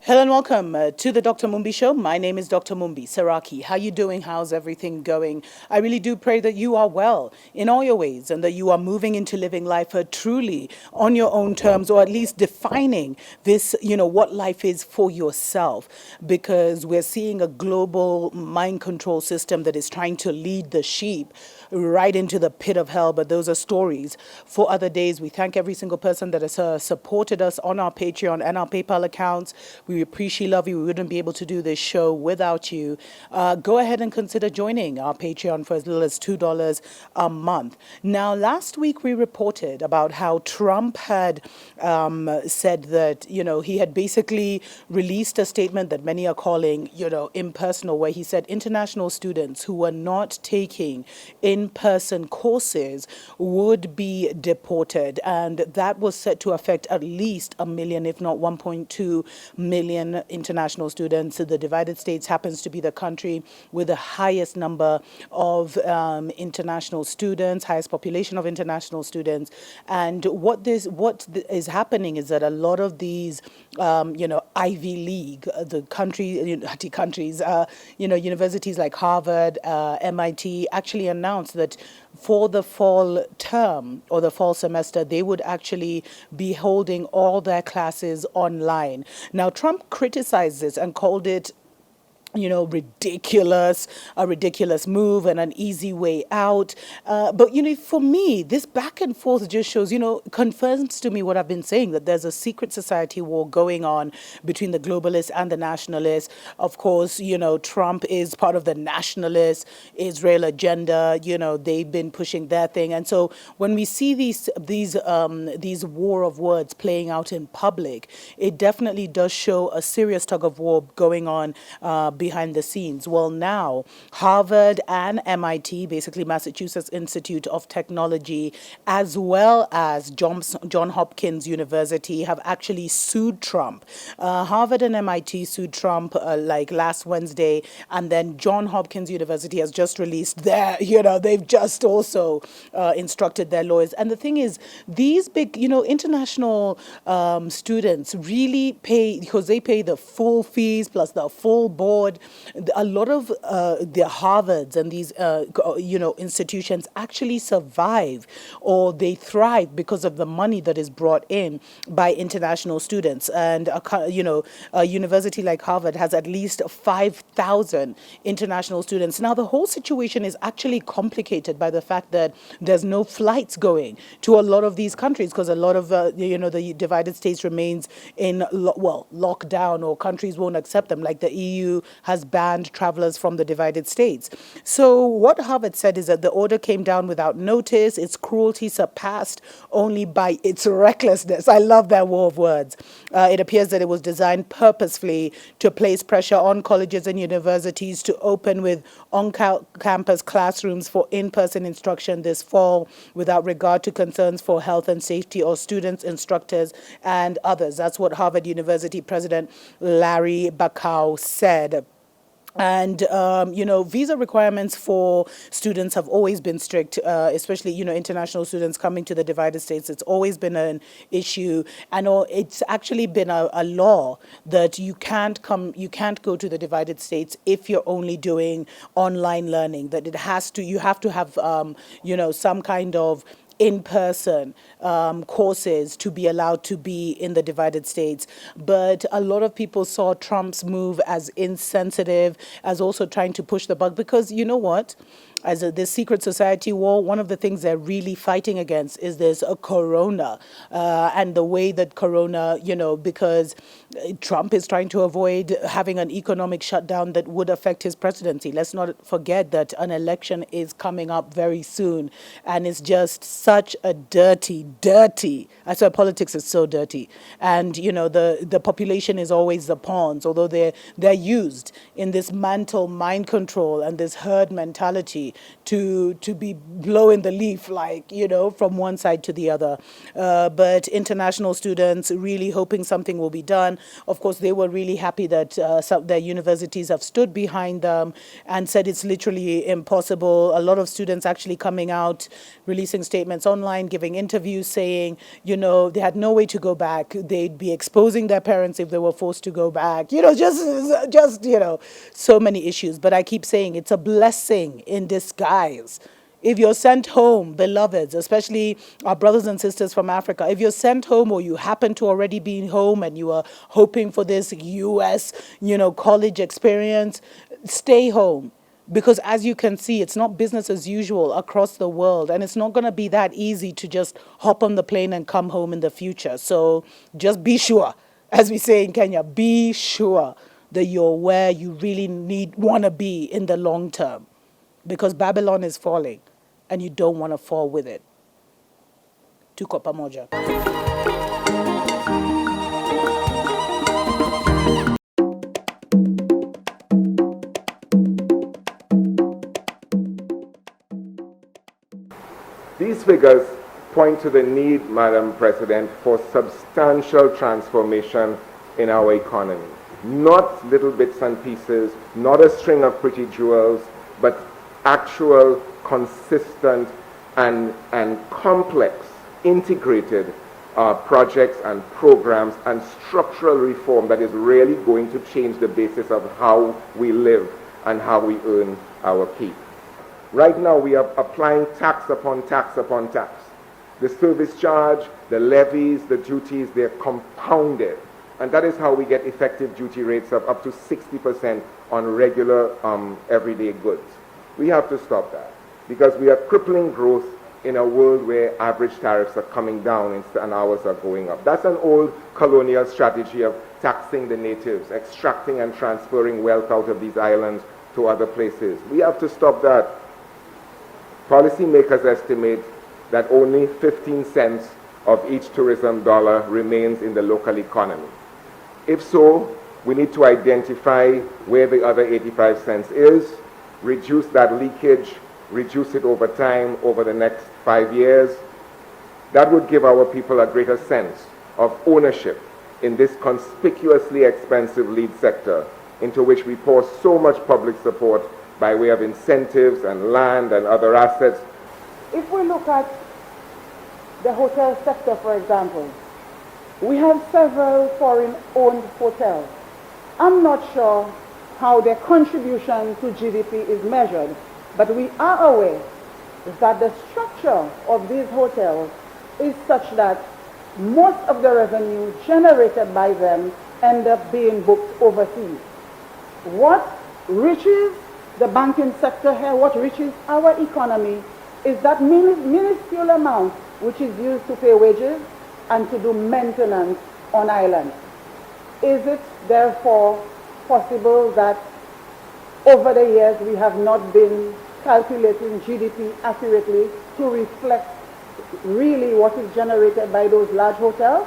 Hello and welcome to the Dr. Mumbi Show. My name is Dr. Mumbi Saraki. How you doing? How's everything going? I really do pray that you are well in all your ways and that you are moving into living life truly on your own terms, or at least defining this, what life is for yourself, because we're seeing a global mind control system that is trying to lead the sheep right into the pit of hell. But those are stories for other days. We thank every single person that has supported us on our Patreon and our PayPal accounts. We appreciate, love you. We wouldn't be able to do this show without you. Go ahead and consider joining our Patreon for as little as $2 a month. Now, last week we reported about how Trump had said that, he had basically released a statement that many are calling, impersonal, where he said international students who were not taking in-person courses would be deported. And that was set to affect at least a million, if not 1.2 million international students. So the divided states happens to be the country with the highest number of international students, highest population of international students. And what is happening is that a lot of these, Ivy League, the countries, universities like Harvard, MIT actually announced that for the fall term or the fall semester, they would actually be holding all their classes online. Now, Trump criticized this and called it ridiculous, a ridiculous move and an easy way out. But, for me, this back and forth just shows, confirms to me what I've been saying, that there's a secret society war going on between the globalists and the nationalists. Of course, Trump is part of the nationalist Israel agenda. They've been pushing their thing. And so when we see these war of words playing out in public, it definitely does show a serious tug of war going on behind the scenes. Well, now Harvard and MIT, basically Massachusetts Institute of Technology, as well as John Hopkins University, have actually sued Trump. Harvard and MIT sued Trump like last Wednesday, and then John Hopkins University has just released they've just also instructed their lawyers. And the thing is, these big, international students really pay, because they pay the full fees plus the full board. A lot of the Harvards and these, institutions actually survive, or they thrive because of the money that is brought in by international students. And, a university like Harvard has at least 5,000 international students. Now, the whole situation is actually complicated by the fact that there's no flights going to a lot of these countries, because a lot of, the divided states remains in, lockdown, or countries won't accept them, like the EU has banned travelers from the divided states. So what Harvard said is that the order came down without notice. Its cruelty surpassed only by its recklessness. I love that war of words. It appears that it was designed purposefully to place pressure on colleges and universities to open with on-campus classrooms for in-person instruction this fall without regard to concerns for health and safety or students, instructors, and others. That's what Harvard University President Larry Bacow said. And, visa requirements for students have always been strict, especially, international students coming to the divided states. It's always been an issue. And it's actually been a law that you can't go to the divided states if you're only doing online learning, that you have to have, some kind of in-person courses to be allowed to be in the divided states. But a lot of people saw Trump's move as insensitive, as also trying to push the bug, because you know what? As this secret society war, one of the things they're really fighting against is this corona, and the way that corona, because Trump is trying to avoid having an economic shutdown that would affect his presidency. Let's not forget that an election is coming up very soon, and it's just such a dirty. I swear politics is so dirty, and the population is always the pawns, although they're used in this mental mind control and this herd mentality. easy to be blowing the leaf, like, from one side to the other. But international students really hoping something will be done. Of course, they were really happy that their universities have stood behind them and said it's literally impossible. A lot of students actually coming out, releasing statements online, giving interviews saying, they had no way to go back. They'd be exposing their parents if they were forced to go back. Just so many issues. But I keep saying it's a blessing in disguise. If you're sent home, beloveds, especially our brothers and sisters from Africa, if you're sent home or you happen to already be home and you are hoping for this US, college experience, stay home. Because as you can see, it's not business as usual across the world. And it's not going to be that easy to just hop on the plane and come home in the future. So just be sure, as we say in Kenya, be sure that you're where you really want to be in the long term. Because Babylon is falling and you don't want to fall with it. Tuko pamoja. These figures point to the need, Madam President, for substantial transformation in our economy. Not little bits and pieces, not a string of pretty jewels, but actual, consistent, and complex, integrated projects and programs and structural reform that is really going to change the basis of how we live and how we earn our keep. Right now, we are applying tax upon tax upon tax. The service charge, the levies, the duties, they're compounded. And that is how we get effective duty rates of up to 60% on regular everyday goods. We have to stop that because we are crippling growth in a world where average tariffs are coming down and ours are going up. That's an old colonial strategy of taxing the natives, extracting and transferring wealth out of these islands to other places. We have to stop that. Policymakers estimate that only 15 cents of each tourism dollar remains in the local economy. If so, we need to identify where the other 85 cents is, reduce that leakage, reduce it over time over the next 5 years. That would give our people a greater sense of ownership in this conspicuously expensive lead sector into which we pour so much public support by way of incentives and land and other assets. If we look at the hotel sector, for example, we have several foreign-owned hotels. I'm not sure how their contribution to GDP is measured, but we are aware that the structure of these hotels is such that most of the revenue generated by them end up being booked overseas. What reaches the banking sector here, what reaches our economy, is that minuscule amount which is used to pay wages and to do maintenance on islands. Is it therefore possible that over the years we have not been calculating GDP accurately to reflect really what is generated by those large hotels?